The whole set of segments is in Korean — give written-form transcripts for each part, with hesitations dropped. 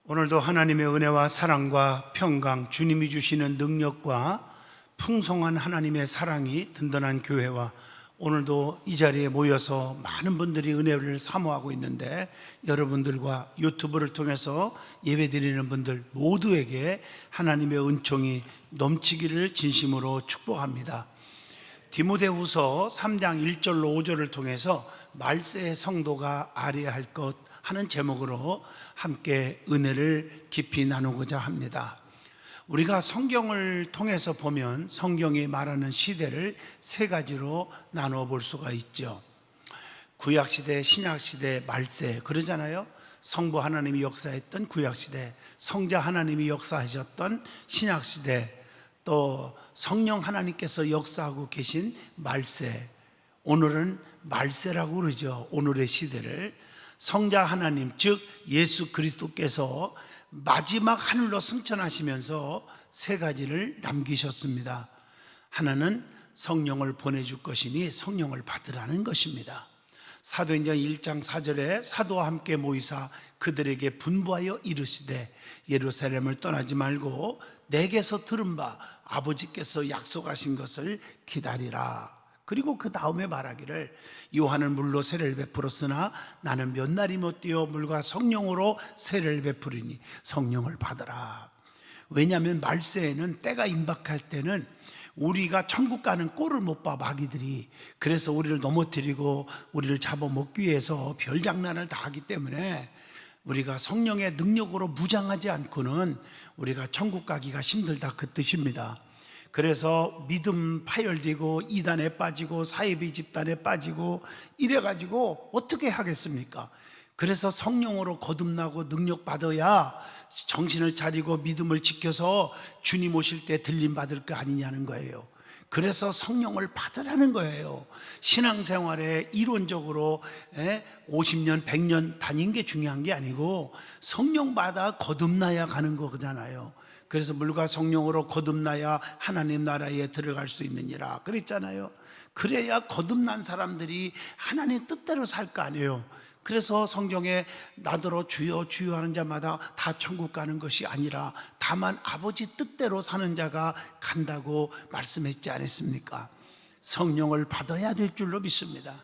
오늘도 하나님의 은혜와 사랑과 평강, 주님이 주시는 능력과 풍성한 하나님의 사랑이 든든한 교회와 오늘도 이 자리에 모여서 많은 분들이 은혜를 사모하고 있는데 여러분들과 유튜브를 통해서 예배드리는 분들 모두에게 하나님의 은총이 넘치기를 진심으로 축복합니다. 디모데후서 3장 1절로 5절을 통해서 말세의 성도가 알아야 할 것 하는 제목으로 함께 은혜를 깊이 나누고자 합니다. 우리가 성경을 통해서 보면 성경이 말하는 시대를 세 가지로 나누어 볼 수가 있죠. 구약시대, 신약시대, 말세 그러잖아요. 성부 하나님이 역사했던 구약시대, 성자 하나님이 역사하셨던 신약시대, 또 성령 하나님께서 역사하고 계신 말세. 오늘은 말세라고 그러죠. 오늘의 시대를 성자 하나님, 즉 예수 그리스도께서 마지막 하늘로 승천하시면서 세 가지를 남기셨습니다. 하나는 성령을 보내줄 것이니 성령을 받으라는 것입니다. 사도행전 1장 4절에 사도와 함께 모이사 그들에게 분부하여 이르시되 예루살렘을 떠나지 말고 내게서 들은 바 아버지께서 약속하신 것을 기다리라. 그리고 그 다음에 말하기를 요한은 물로 세례를 베풀었으나 나는 몇 날이 못 되어 물과 성령으로 세례를 베푸리니 성령을 받으라. 왜냐하면 말세에는 때가 임박할 때는 우리가 천국 가는 꼴을 못 봐 마귀들이. 그래서 우리를 넘어뜨리고 우리를 잡아먹기 위해서 별장난을 다 하기 때문에 우리가 성령의 능력으로 무장하지 않고는 우리가 천국 가기가 힘들다 그 뜻입니다. 그래서 믿음 파열되고 이단에 빠지고 사이비 집단에 빠지고 이래가지고 어떻게 하겠습니까? 그래서 성령으로 거듭나고 능력 받아야 정신을 차리고 믿음을 지켜서 주님 오실 때 들림 받을 거 아니냐는 거예요. 그래서 성령을 받으라는 거예요. 신앙생활에 이론적으로 50년 100년 다닌 게 중요한 게 아니고 성령 받아 거듭나야 가는 거잖아요. 그래서 물과 성령으로 거듭나야 하나님 나라에 들어갈 수 있느니라 그랬잖아요. 그래야 거듭난 사람들이 하나님 뜻대로 살 거 아니에요. 그래서 성경에 나더러 주여 주여 하는 자마다 다 천국 가는 것이 아니라 다만 아버지 뜻대로 사는 자가 간다고 말씀했지 않았습니까? 성령을 받아야 될 줄로 믿습니다.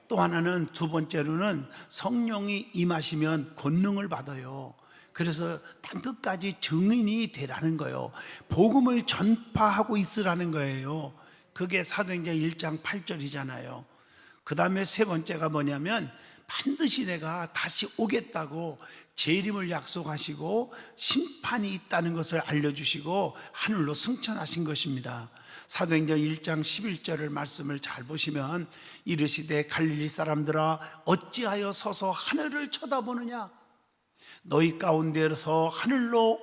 또 하나는 두 번째로는 성령이 임하시면 권능을 받아요. 그래서 땅끝까지 증인이 되라는 거예요. 복음을 전파하고 있으라는 거예요. 그게 사도행전 1장 8절이잖아요. 그 다음에 세 번째가 뭐냐면 반드시 내가 다시 오겠다고 재림을 약속하시고 심판이 있다는 것을 알려주시고 하늘로 승천하신 것입니다. 사도행전 1장 11절을 말씀을 잘 보시면 이르시되 갈릴리 사람들아 어찌하여 서서 하늘을 쳐다보느냐. 너희 가운데서 하늘로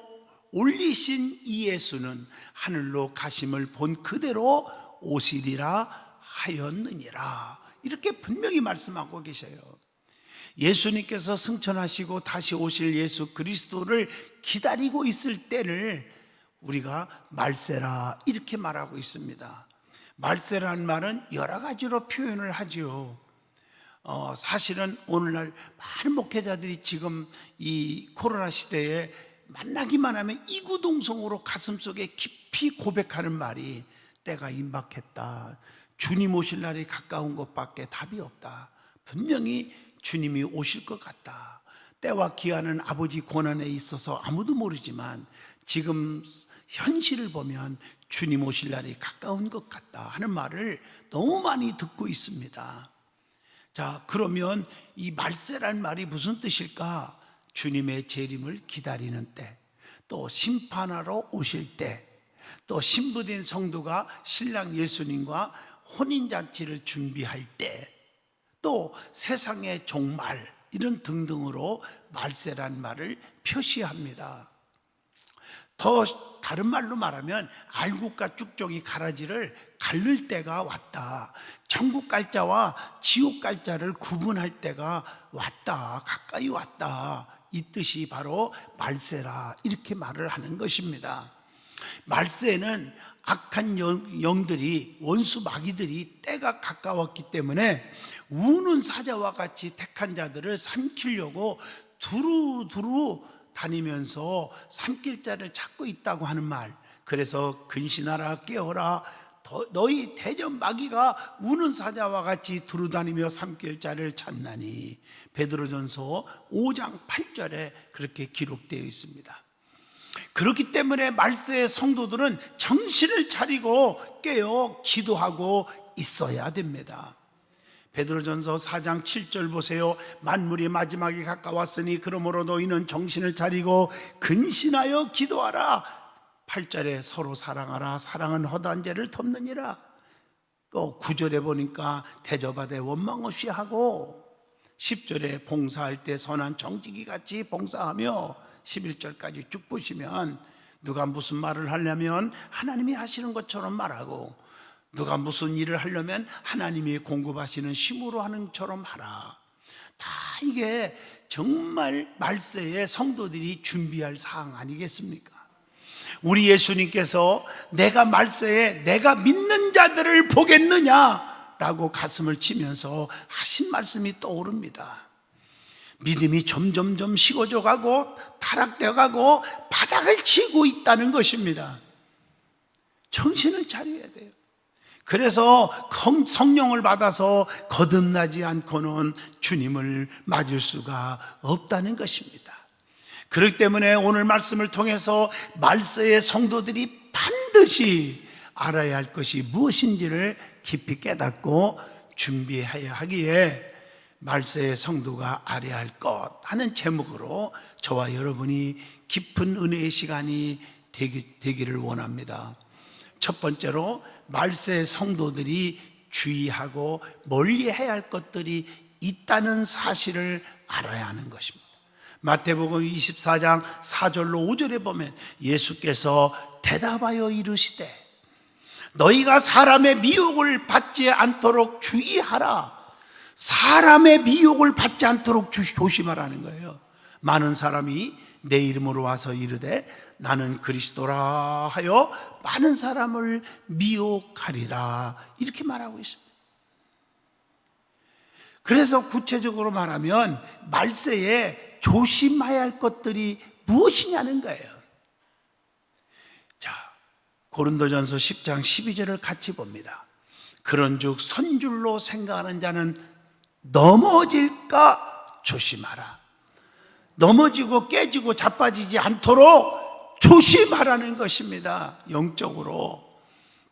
올리신 이 예수는 하늘로 가심을 본 그대로 오시리라 하였느니라. 이렇게 분명히 말씀하고 계셔요. 예수님께서 승천하시고 다시 오실 예수 그리스도를 기다리고 있을 때를 우리가 말세라 이렇게 말하고 있습니다. 말세라는 말은 여러 가지로 표현을 하죠. 사실은 오늘날 많은 목회자들이 지금 이 코로나 시대에 만나기만 하면 이구동성으로 가슴속에 깊이 고백하는 말이 때가 임박했다. 주님 오실 날이 가까운 것밖에 답이 없다. 분명히 주님이 오실 것 같다. 때와 기한은 아버지 권한에 있어서 아무도 모르지만 지금 현실을 보면 주님 오실 날이 가까운 것 같다 하는 말을 너무 많이 듣고 있습니다. 자, 그러면 이 말세란 말이 무슨 뜻일까? 주님의 재림을 기다리는 때, 또 심판하러 오실 때, 또 신부된 성도가 신랑 예수님과 혼인잔치를 준비할 때, 또 세상의 종말 이런 등등으로 말세란 말을 표시합니다. 더 다른 말로 말하면 알곡과 쭉정이 가라지를 가를 때가 왔다. 천국 갈 자와 지옥 갈 자를 구분할 때가 왔다. 가까이 왔다. 이 뜻이 바로 말세라 이렇게 말을 하는 것입니다. 말세는 악한 영들이 원수 마귀들이 때가 가까웠기 때문에 우는 사자와 같이 택한 자들을 삼키려고 두루두루 다니면서 삼킬자를 찾고 있다고 하는 말. 그래서 근신하라 깨어라 너희 대전 마귀가 우는 사자와 같이 두루다니며 삼킬자를 찾나니. 베드로전서 5장 8절에 그렇게 기록되어 있습니다. 그렇기 때문에 말세의 성도들은 정신을 차리고 깨어 기도하고 있어야 됩니다. 베드로전서 4장 7절 보세요. 만물이 마지막에 가까웠으니 그러므로 너희는 정신을 차리고 근신하여 기도하라. 8절에 서로 사랑하라. 사랑은 허다한 죄를 덮느니라. 또 9절에 보니까 대접하되 원망 없이 하고, 10절에 봉사할 때 선한 정직이 같이 봉사하며, 11절까지 쭉 보시면 누가 무슨 말을 하려면 하나님이 하시는 것처럼 말하고, 누가 무슨 일을 하려면 하나님이 공급하시는 힘으로 하는 것처럼 하라. 다 이게 정말 말세에 성도들이 준비할 사항 아니겠습니까? 우리 예수님께서 내가 말세에 내가 믿는 자들을 보겠느냐라고 가슴을 치면서 하신 말씀이 떠오릅니다. 믿음이 점점점 식어져 가고 타락되어 가고 바닥을 치고 있다는 것입니다. 정신을 차려야 돼요. 그래서 성령을 받아서 거듭나지 않고는 주님을 맞을 수가 없다는 것입니다. 그렇기 때문에 오늘 말씀을 통해서 말세의 성도들이 반드시 알아야 할 것이 무엇인지를 깊이 깨닫고 준비해야 하기에 말세의 성도가 알아야 할 것 하는 제목으로 저와 여러분이 깊은 은혜의 시간이 되기를 원합니다. 첫 번째로 말세의 성도들이 주의하고 멀리해야 할 것들이 있다는 사실을 알아야 하는 것입니다. 마태복음 24장 4절로 5절에 보면 예수께서 대답하여 이르시되 너희가 사람의 미혹을 받지 않도록 주의하라. 사람의 미혹을 받지 않도록 조심하라는 거예요. 많은 사람이 내 이름으로 와서 이르되 나는 그리스도라 하여 많은 사람을 미혹하리라, 이렇게 말하고 있습니다. 그래서 구체적으로 말하면 말세에 조심해야 할 것들이 무엇이냐는 거예요. 자, 고린도전서 10장 12절을 같이 봅니다. 그런즉 선줄로 생각하는 자는 넘어질까 조심하라. 넘어지고 깨지고 자빠지지 않도록 조심하라는 것입니다. 영적으로.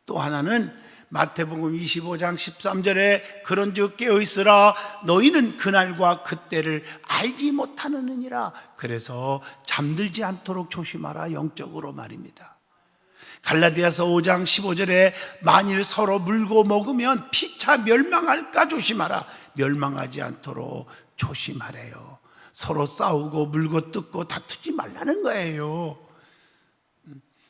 또 하나는 마태복음 25장 13절에 그런즉 깨어있으라. 너희는 그날과 그때를 알지 못하느니라. 그래서 잠들지 않도록 조심하라. 영적으로 말입니다. 갈라디아서 5장 15절에 만일 서로 물고 먹으면 피차 멸망할까 조심하라. 멸망하지 않도록 조심하래요. 서로 싸우고 물고 뜯고 다투지 말라는 거예요.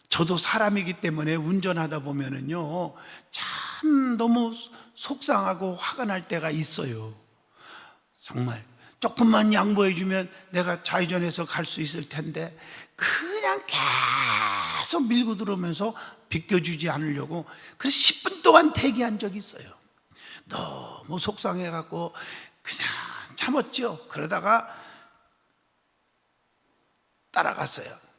저도 사람이기 때문에 운전하다 보면은요, 참 너무 속상하고 화가 날 때가 있어요. 정말 조금만 양보해주면 내가 좌회전해서 갈 수 있을 텐데 그냥 계속 밀고 들어오면서 비껴주지 않으려고 그래서 10분 동안 대기한 적이 있어요. 너무 속상해갖고 그냥 참았죠. 그러다가 따라갔어요.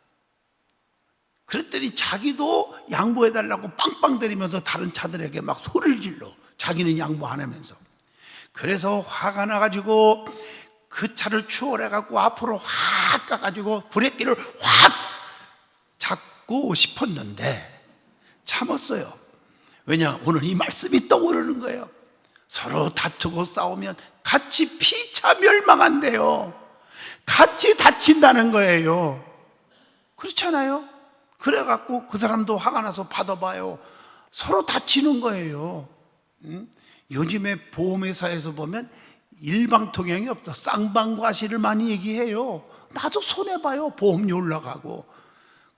그랬더니 자기도 양보해달라고 빵빵 때리면서 다른 차들에게 막 소리를 질러. 자기는 양보 안 하면서. 그래서 화가 나가지고 그 차를 추월해갖고 앞으로 확 가가지고 브레이크를 확 잡고 싶었는데 참았어요. 왜냐? 오늘 이 말씀이 떠오르는 거예요. 서로 다투고 싸우면 같이 피차 멸망한대요. 같이 다친다는 거예요. 그렇잖아요? 그래갖고 그 사람도 화가 나서 받아봐요. 서로 다치는 거예요. 요즘에 보험회사에서 보면 일방통행이 없다. 쌍방과실을 많이 얘기해요. 나도 손해봐요. 보험료 올라가고.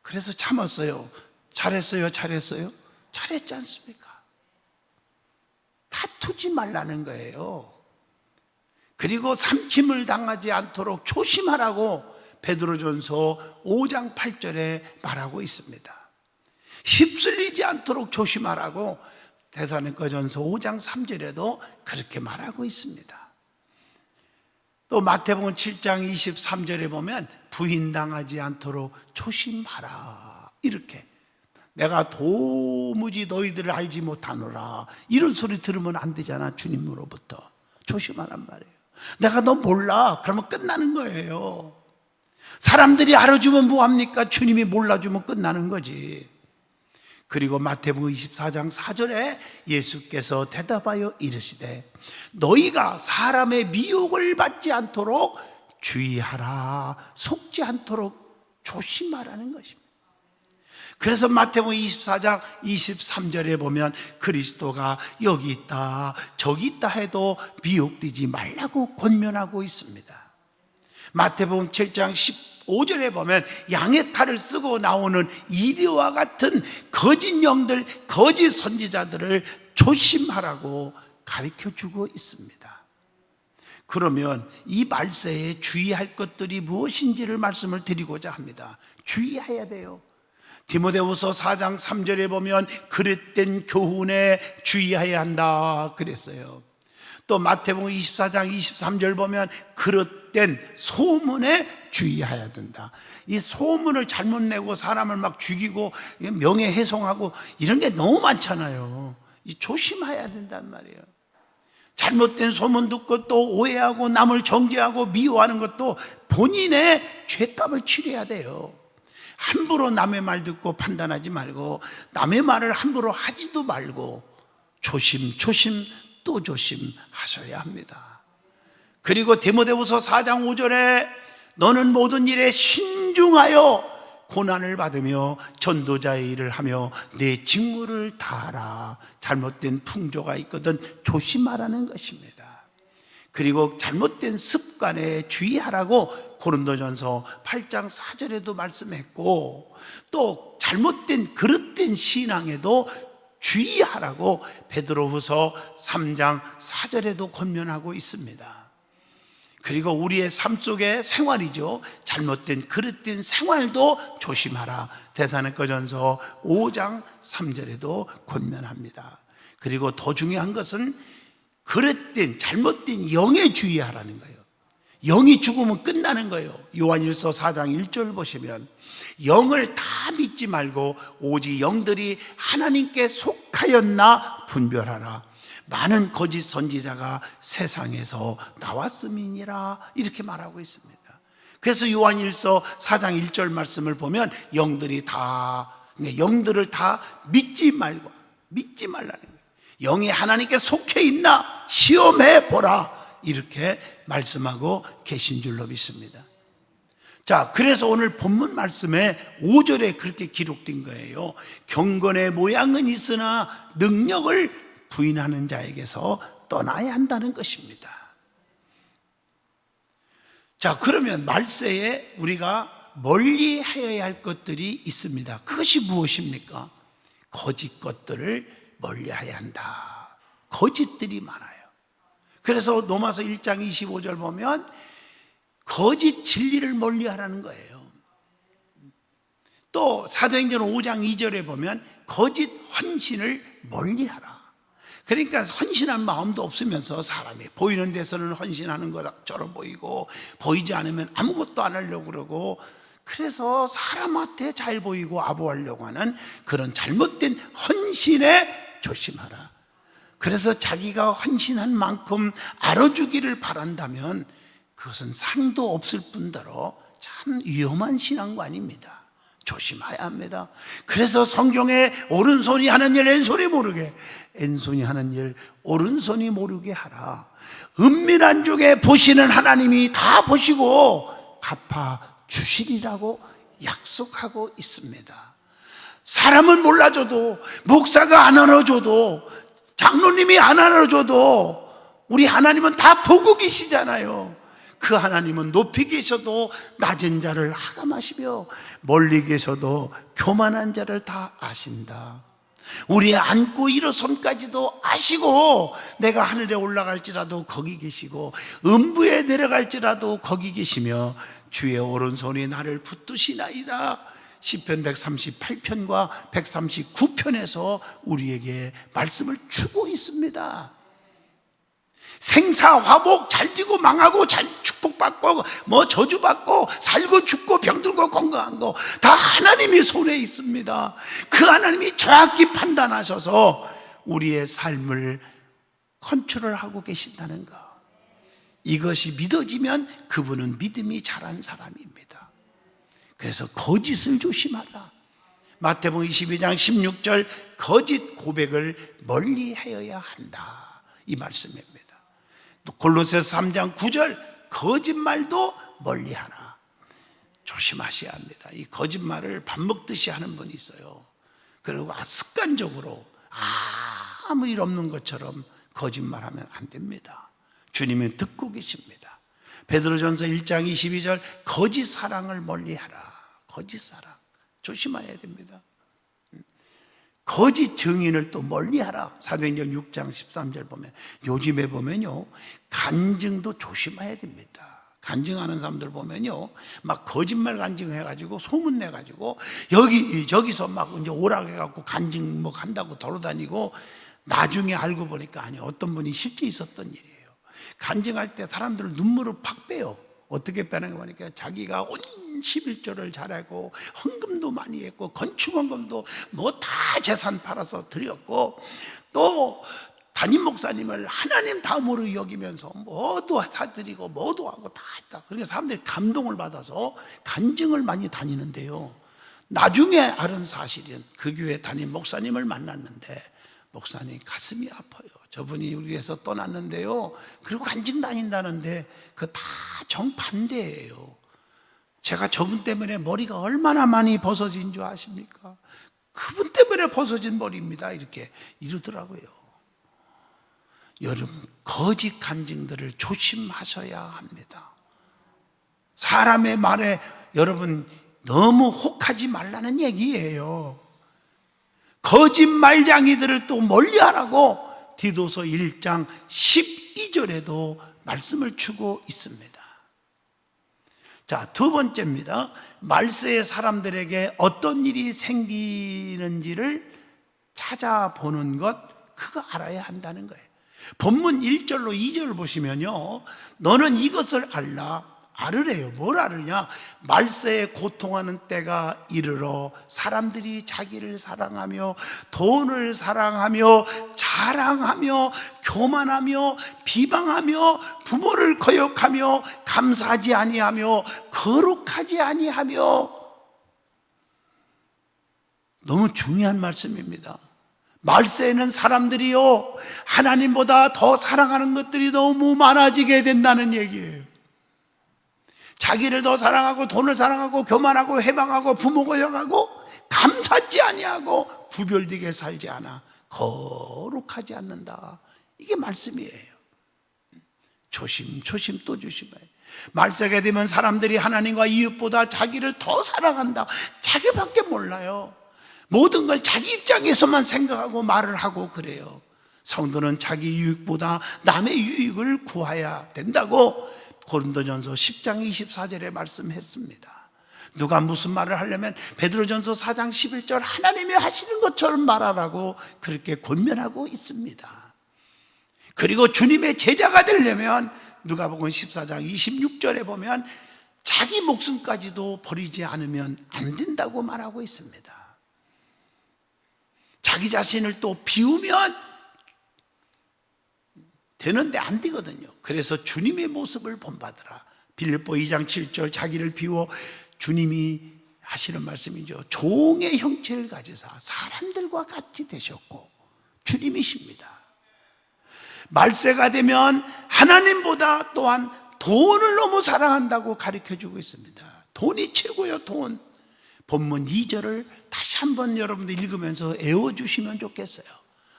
그래서 참았어요. 잘했어요? 잘했어요? 잘했지 않습니까? 다투지 말라는 거예요. 그리고 삼킴을 당하지 않도록 조심하라고 베드로전서 5장 8절에 말하고 있습니다. 휩쓸리지 않도록 조심하라고 데살로니가전서 5장 3절에도 그렇게 말하고 있습니다. 또 마태복음 7장 23절에 보면 부인당하지 않도록 조심하라, 이렇게. 내가 도무지 너희들을 알지 못하노라, 이런 소리 들으면 안 되잖아. 주님으로부터 조심하란 말이에요. 내가 너 몰라, 그러면 끝나는 거예요. 사람들이 알아주면 뭐합니까? 주님이 몰라주면 끝나는 거지. 그리고 마태복음 24장 4절에 예수께서 대답하여 이르시되 너희가 사람의 미혹을 받지 않도록 주의하라, 속지 않도록 조심하라는 것입니다. 그래서 마태복음 24장 23절에 보면 그리스도가 여기 있다 저기 있다 해도 미혹되지 말라고 권면하고 있습니다. 마태복음 7장 15절에 보면 양의 탈을 쓰고 나오는 이리와 같은 거짓 영들, 거짓 선지자들을 조심하라고 가르쳐주고 있습니다. 그러면 이 말세에 주의할 것들이 무엇인지를 말씀을 드리고자 합니다. 주의해야 돼요. 디모데후서 4장 3절에 보면 그릇된 교훈에 주의해야 한다 그랬어요. 또 마태복음 24장 23절 보면 그릇된 소문에 주의해야 된다. 이 소문을 잘못 내고 사람을 막 죽이고 명예훼손하고 이런 게 너무 많잖아요. 이 조심해야 된단 말이에요. 잘못된 소문 듣고 또 오해하고 남을 정죄하고 미워하는 것도 본인의 죄값을 치러야 돼요. 함부로 남의 말 듣고 판단하지 말고 남의 말을 함부로 하지도 말고 조심 또 조심하셔야 합니다. 그리고 디모데후서 4장 5절에 너는 모든 일에 신중하여 고난을 받으며 전도자의 일을 하며 내 직무를 다하라. 잘못된 풍조가 있거든 조심하라는 것입니다. 그리고 잘못된 습관에 주의하라고 고린도전서 8장 4절에도 말씀했고, 또 잘못된 그릇된 신앙에도 주의하라고 베드로후서 3장 4절에도 권면하고 있습니다. 그리고 우리의 삶 속의 생활이죠. 잘못된 그릇된 생활도 조심하라. 데살로니가전서 5장 3절에도 권면합니다. 그리고 더 중요한 것은 그릇된 잘못된 영에 주의하라는 거예요. 영이 죽으면 끝나는 거예요. 요한일서 4장 1절 보시면 영을 다 믿지 말고 오직 영들이 하나님께 속하였나 분별하라. 많은 거짓 선지자가 세상에서 나왔음이니라, 이렇게 말하고 있습니다. 그래서 요한일서 4장 1절 말씀을 보면 영들을 다 믿지 말라는 거예요. 영이 하나님께 속해 있나 시험해 보라, 이렇게 말씀하고 계신 줄로 믿습니다. 자, 그래서 오늘 본문 말씀에 5절에 그렇게 기록된 거예요. 경건의 모양은 있으나 능력을 부인하는 자에게서 떠나야 한다는 것입니다. 자, 그러면 말세에 우리가 멀리 하여야 할 것들이 있습니다. 그것이 무엇입니까? 거짓 것들을 멀리해야 한다. 거짓들이 많아요. 그래서 로마서 1장 25절 보면 거짓 진리를 멀리하라는 거예요. 또 사도행전 5장 2절에 보면 거짓 헌신을 멀리하라. 그러니까 헌신한 마음도 없으면서 사람이 보이는 데서는 헌신하는 것처럼 보이고 보이지 않으면 아무것도 안 하려고 그러고, 그래서 사람한테 잘 보이고 아부하려고 하는 그런 잘못된 헌신에 조심하라. 그래서 자기가 헌신한 만큼 알아주기를 바란다면 그것은 상도 없을 뿐더러 참 위험한 신앙관입니다. 조심해야 합니다. 그래서 성경에 오른손이 하는 일 왼손이 모르게, 왼손이 하는 일 오른손이 모르게 하라. 은밀한 중에 보시는 하나님이 다 보시고 갚아 주시리라고 약속하고 있습니다. 사람은 몰라줘도, 목사가 안 알아줘도, 장로님이 안 알아줘도 우리 하나님은 다 보고 계시잖아요. 그 하나님은 높이 계셔도 낮은 자를 하감하시며 멀리 계셔도 교만한 자를 다 아신다. 우리의 앉고 일어섬까지도 아시고, 내가 하늘에 올라갈지라도 거기 계시고 음부에 내려갈지라도 거기 계시며 주의 오른손이 나를 붙드시나이다. 시편 138편과 139편에서 우리에게 말씀을 주고 있습니다. 생사화복 잘 뛰고 망하고 잘 죽고 축복받고 뭐 저주받고 살고 죽고 병들고 건강한 거 다 하나님의 손에 있습니다. 그 하나님이 정확히 판단하셔서 우리의 삶을 컨트롤하고 계신다는 거, 이것이 믿어지면 그분은 믿음이 자란 사람입니다. 그래서 거짓을 조심하라. 마태복음 22장 16절, 거짓 고백을 멀리하여야 한다, 이 말씀입니다. 또 골로새서 3장 9절, 거짓말도 멀리하라. 조심하셔야 합니다. 이 거짓말을 밥 먹듯이 하는 분이 있어요. 그리고 습관적으로 아무 일 없는 것처럼 거짓말하면 안 됩니다. 주님은 듣고 계십니다. 베드로전서 1장 22절, 거짓 사랑을 멀리하라. 거짓 사랑 조심해야 됩니다. 거짓 증인을 또 멀리하라. 사도행전 6장 13절 보면, 요즘에 보면요, 간증도 조심해야 됩니다. 간증하는 사람들 보면요, 막 거짓말 간증해가지고 소문 내가지고 저기서 막 이제 오락해갖고 간증 뭐 한다고 돌아다니고, 나중에 알고 보니까 아니, 어떤 분이 실제 있었던 일이에요. 간증할 때 사람들을 눈물을 팍 빼요. 어떻게 빼는 거 보니까 자기가 온 11조를 잘하고 헌금도 많이 했고 건축원금도 뭐 다 재산 팔아서 드렸고, 또 담임 목사님을 하나님 다음으로 여기면서 뭐도 사드리고 뭐도 하고 다 했다. 그러니까 사람들이 감동을 받아서 간증을 많이 다니는데요, 나중에 알은 사실은 그 교회 담임 목사님을 만났는데 목사님 가슴이 아파요. 저분이 우리 위해서 떠났는데요, 그리고 간증 다닌다는데 그 다 정반대예요. 제가 저분 때문에 머리가 얼마나 많이 벗어진 줄 아십니까? 그분 때문에 벗어진 머리입니다, 이렇게 이러더라고요. 여러분, 거짓 간증들을 조심하셔야 합니다. 사람의 말에 여러분 너무 혹하지 말라는 얘기예요. 거짓말쟁이들을 또 멀리하라고 디도서 1장 12절에도 말씀을 주고 있습니다. 자, 두 번째입니다. 말세의 사람들에게 어떤 일이 생기는지를 찾아보는 것, 그거 알아야 한다는 거예요. 본문 1절로 2절을 보시면요, 너는 이것을 알으래요. 뭘 알으냐? 말세에 고통하는 때가 이르러 사람들이 자기를 사랑하며 돈을 사랑하며 자랑하며 교만하며 비방하며 부모를 거역하며 감사하지 아니하며 거룩하지 아니하며. 너무 중요한 말씀입니다. 말세에는 사람들이요, 하나님보다 더 사랑하는 것들이 너무 많아지게 된다는 얘기예요. 자기를 더 사랑하고 돈을 사랑하고 교만하고 해방하고 부모 거역하고 감사하지 아니하고 구별되게 살지 않아 거룩하지 않는다, 이게 말씀이에요. 조심 또 조심해요. 말세가 되면 사람들이 하나님과 이웃보다 자기를 더 사랑한다, 자기밖에 몰라요. 모든 걸 자기 입장에서만 생각하고 말을 하고 그래요. 성도는 자기 유익보다 남의 유익을 구해야 된다고 고린도전서 10장 24절에 말씀했습니다. 누가 무슨 말을 하려면 베드로전서 4장 11절, 하나님이 하시는 것처럼 말하라고 그렇게 권면하고 있습니다. 그리고 주님의 제자가 되려면 누가복음 14장 26절에 보면 자기 목숨까지도 버리지 않으면 안 된다고 말하고 있습니다. 자기 자신을 또 비우면 되는데 안 되거든요. 그래서 주님의 모습을 본받으라. 빌립보 2장 7절, 자기를 비워, 주님이 하시는 말씀이죠. 종의 형체를 가지사 사람들과 같이 되셨고 주님이십니다. 말세가 되면 하나님보다 또한 돈을 너무 사랑한다고 가르쳐주고 있습니다. 돈이 최고요, 돈. 본문 2절을 다시 한번 여러분들 읽으면서 애워주시면 좋겠어요.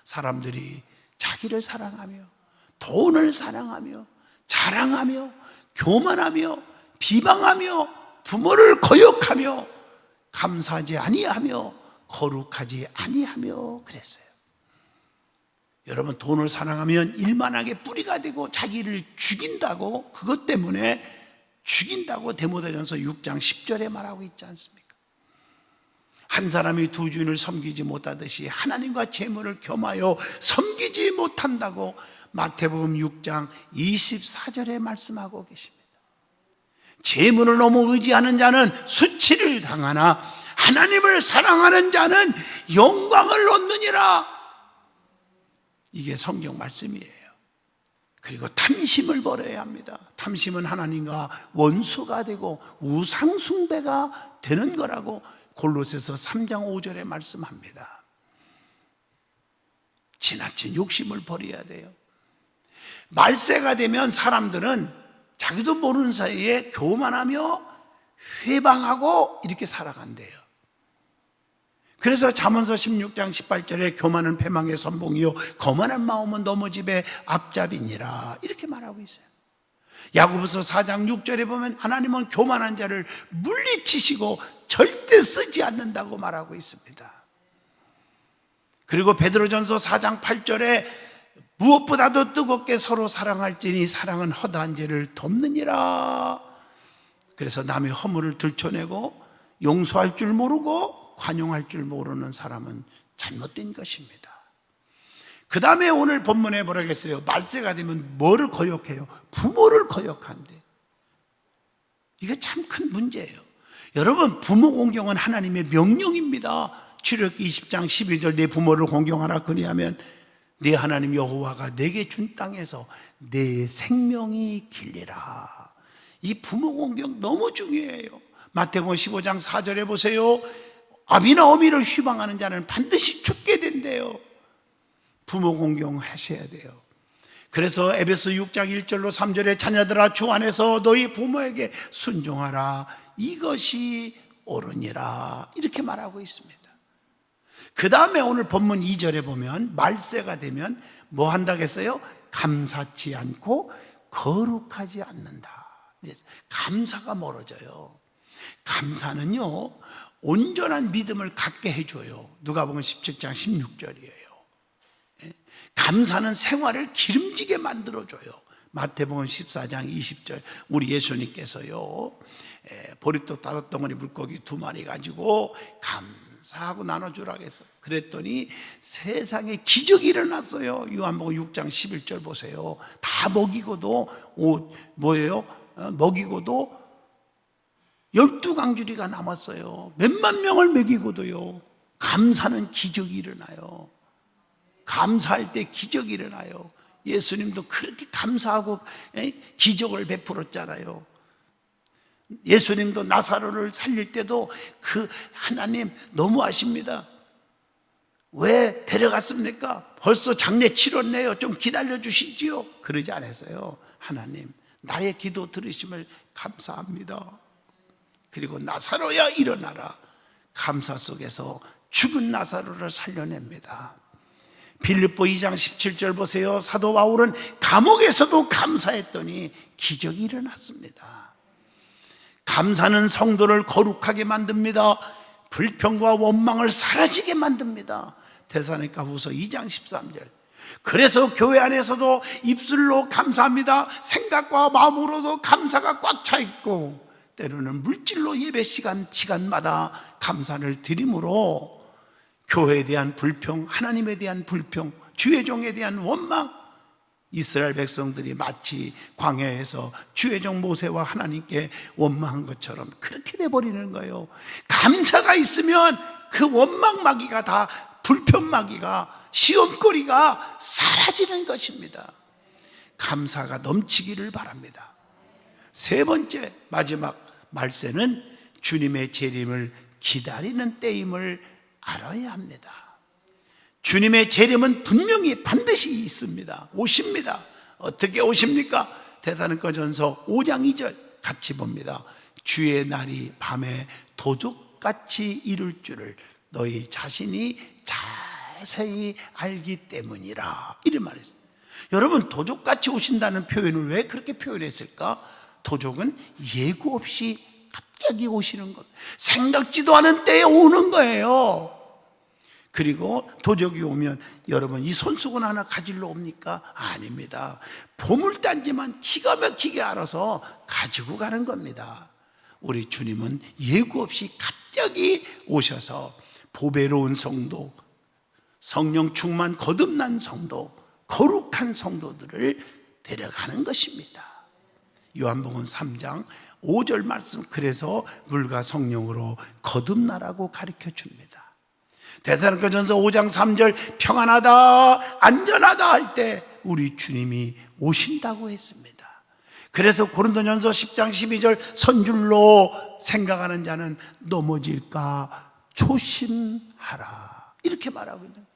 사람들이 자기를 사랑하며 돈을 사랑하며 자랑하며 교만하며 비방하며 부모를 거역하며 감사하지 아니하며 거룩하지 아니하며 그랬어요. 여러분, 돈을 사랑하면 일만하게 뿌리가 되고 자기를 죽인다고, 그것 때문에 죽인다고 데모데전서 6장 10절에 말하고 있지 않습니까? 한 사람이 두 주인을 섬기지 못하듯이 하나님과 재물을 겸하여 섬기지 못한다고 마태복음 6장 24절에 말씀하고 계십니다. 재물을 너무 의지하는 자는 수치를 당하나 하나님을 사랑하는 자는 영광을 얻느니라. 이게 성경 말씀이에요. 그리고 탐심을 버려야 합니다. 탐심은 하나님과 원수가 되고 우상숭배가 되는 거라고 골로새서 3장 5절에 말씀합니다. 지나친 욕심을 버려야 돼요. 말세가 되면 사람들은 자기도 모르는 사이에 교만하며 회방하고 이렇게 살아간대요. 그래서 잠언서 16장 18절에 교만은 패망의 선봉이요 거만한 마음은 넘어집의 앞잡이니라 이렇게 말하고 있어요. 야고보서 4장 6절에 보면 하나님은 교만한 자를 물리치시고 절대 쓰지 않는다고 말하고 있습니다. 그리고 베드로전서 4장 8절에 무엇보다도 뜨겁게 서로 사랑할지니 사랑은 허다한 죄를 덮느니라. 그래서 남의 허물을 들춰내고 용서할 줄 모르고 관용할 줄 모르는 사람은 잘못된 것입니다. 그 다음에 오늘 본문에 뭐라겠어요? 말세가 되면 뭐를 거역해요? 부모를 거역한대. 이게 참 큰 문제예요. 여러분, 부모 공경은 하나님의 명령입니다. 출애굽기 20장 12절 내 부모를 공경하라. 그리하면 네 하나님 여호와가 내게 준 땅에서 내 생명이 길리라. 이 부모 공경 너무 중요해요. 마태복음 15장 4절에 보세요. 아비나 어미를 휘방하는 자는 반드시 죽게 된대요. 부모 공경하셔야 돼요. 그래서 에베소 6장 1절로 3절에 자녀들아 주 안에서 너희 부모에게 순종하라. 이것이 옳으니라. 이렇게 말하고 있습니다. 그 다음에 오늘 본문 2절에 보면 말세가 되면 뭐 한다고 했어요? 감사치 않고 거룩하지 않는다. 감사가 멀어져요. 감사는요 온전한 믿음을 갖게 해줘요. 누가복음 17장 16절이에요. 감사는 생활을 기름지게 만들어줘요. 마태복음 14장 20절 우리 예수님께서요 보리떡 5덩어리 물고기 2마리 가지고 감사하고 나눠주라고 해서 그랬더니 세상에 기적이 일어났어요. 요한복음 6장 11절 보세요. 다 먹이고도 먹이고도 12강주리가 남았어요. 몇만 명을 먹이고도요 감사는 기적이 일어나요. 감사할 때 기적이 일어나요. 예수님도 그렇게 감사하고 기적을 베풀었잖아요. 예수님도 나사로를 살릴 때도 그 하나님 너무하십니다. 왜 데려갔습니까? 벌써 장례 치렀네요. 좀 기다려 주시지요. 그러지 않았어요. 하나님 나의 기도 들으심을 감사합니다. 그리고 나사로야 일어나라. 감사 속에서 죽은 나사로를 살려냅니다. 빌립보 2장 17절 보세요. 사도 바울은 감옥에서도 감사했더니 기적이 일어났습니다. 감사는 성도를 거룩하게 만듭니다. 불평과 원망을 사라지게 만듭니다. 데살로니가후서 2장 13절. 그래서 교회 안에서도 입술로 감사합니다. 생각과 마음으로도 감사가 꽉 차 있고 때로는 물질로 예배 시간마다 감사를 드림으로 교회에 대한 불평, 하나님에 대한 불평, 주의 종에 대한 원망, 이스라엘 백성들이 마치 광야에서 주의 종 모세와 하나님께 원망한 것처럼 그렇게 돼버리는 거예요. 감사가 있으면 그 원망마귀가 다 불평마귀가 시험거리가 사라지는 것입니다. 감사가 넘치기를 바랍니다. 세 번째 마지막 말세는 주님의 재림을 기다리는 때임을 알아야 합니다. 주님의 재림은 분명히 반드시 있습니다. 오십니다. 어떻게 오십니까? 데살로니가전서 5장 2절 같이 봅니다. 주의 날이 밤에 도적같이 이룰 줄을 너희 자신이 자세히 알기 때문이라. 이런 말했어요. 여러분 도적같이 오신다는 표현을 왜 그렇게 표현했을까? 도적은 예고 없이 갑자기 오시는 것, 생각지도 않은 때에 오는 거예요. 그리고 도적이 오면 여러분 이 손수건 하나 가지러 옵니까? 아닙니다. 보물단지만 기가 막히게 알아서 가지고 가는 겁니다. 우리 주님은 예고 없이 갑자기 오셔서 보배로운 성도, 성령 충만 거듭난 성도, 거룩한 성도들을 데려가는 것입니다. 요한복음 3장 5절 말씀, 그래서 물과 성령으로 거듭나라고 가르쳐 줍니다. 데살로니가전서 5장 3절 평안하다 안전하다 할 때 우리 주님이 오신다고 했습니다. 그래서 고린도전서 10장 12절 선줄로 생각하는 자는 넘어질까 조심하라 이렇게 말하고 있는 거예요.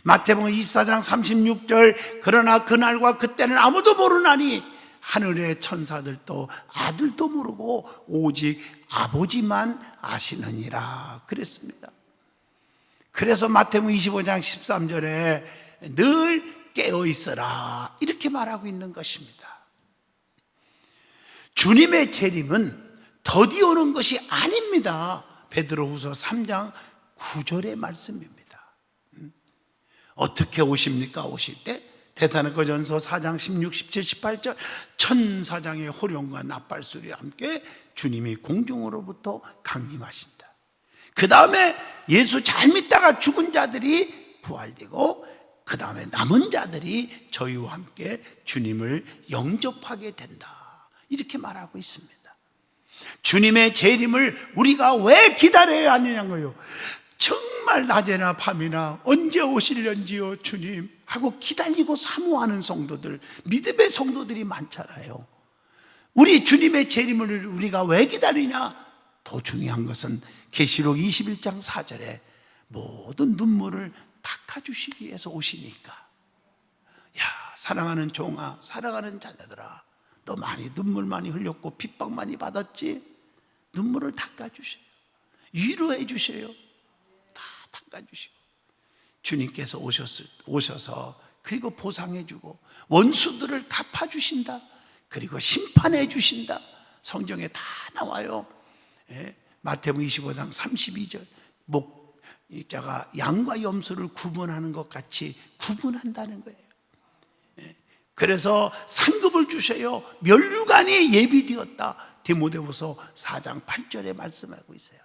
마태복음 24장 36절 그러나 그날과 그때는 아무도 모르나니 하늘의 천사들도 아들도 모르고 오직 아버지만 아시느니라 그랬습니다. 그래서 마태복음 25장 13절에 늘 깨어 있어라 이렇게 말하고 있는 것입니다. 주님의 재림은 더디 오는 것이 아닙니다. 베드로후서 3장 9절의 말씀입니다. 어떻게 오십니까? 오실 때 데살로니가전서 4장 16, 17, 18절 천사장의 호령과 나팔소리와 함께 주님이 공중으로부터 강림하신다. 그 다음에 예수 잘 믿다가 죽은 자들이 부활되고 그 다음에 남은 자들이 저희와 함께 주님을 영접하게 된다 이렇게 말하고 있습니다. 주님의 재림을 우리가 왜 기다려야 하느냐는 거예요. 정말 낮에나 밤이나 언제 오실련지요 주님 하고 기다리고 사모하는 성도들, 믿음의 성도들이 많잖아요. 우리 주님의 재림을 우리가 왜 기다리냐? 더 중요한 것은 계시록 21장 4절에 모든 눈물을 닦아주시기 위해서 오시니까. 야, 사랑하는 종아, 사랑하는 자녀들아, 너 눈물 많이 흘렸고 핍박 많이 받았지? 눈물을 닦아주세요. 위로해 주세요. 다 닦아주시고 주님께서 오셔서 그리고 보상해 주고 원수들을 갚아주신다. 그리고 심판해 주신다. 성경에 다 나와요. 마태복음 25장 32절 목자가 양과 염소를 구분하는 것 같이 구분한다는 거예요. 그래서 상급을 주세요. 면류관이 예비되었다. 디모데후서 4장 8절에 말씀하고 있어요.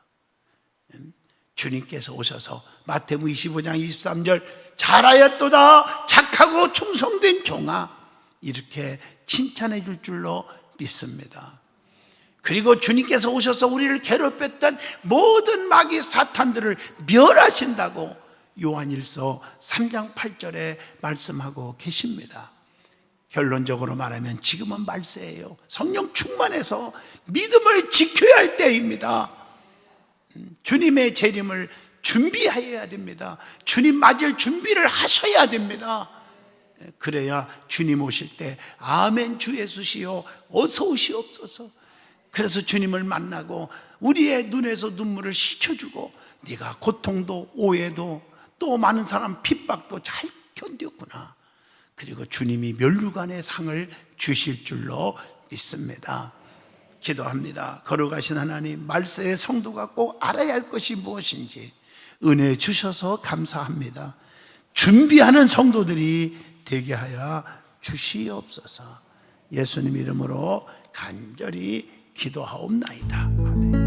주님께서 오셔서 마태복음 25장 23절 잘하였도다 착하고 충성된 종아 이렇게 칭찬해 줄 줄로 믿습니다. 그리고 주님께서 오셔서 우리를 괴롭혔던 모든 마귀 사탄들을 멸하신다고 요한일서 3장 8절에 말씀하고 계십니다. 결론적으로 말하면 지금은 말세예요. 성령 충만해서 믿음을 지켜야 할 때입니다. 주님의 재림을 준비해야 됩니다. 주님 맞을 준비를 하셔야 됩니다. 그래야 주님 오실 때 아멘 주 예수시여 어서 오시옵소서. 그래서 주님을 만나고 우리의 눈에서 눈물을 씻겨주고 네가 고통도 오해도 또 많은 사람 핍박도 잘 견뎠구나. 그리고 주님이 면류관의 상을 주실 줄로 믿습니다. 기도합니다. 거룩하신 하나님, 말세의 성도가 꼭 알아야 할 것이 무엇인지 은혜 주셔서 감사합니다. 준비하는 성도들이 되게 하여 주시옵소서. 예수님 이름으로 간절히 기도하옵나이다. 아멘.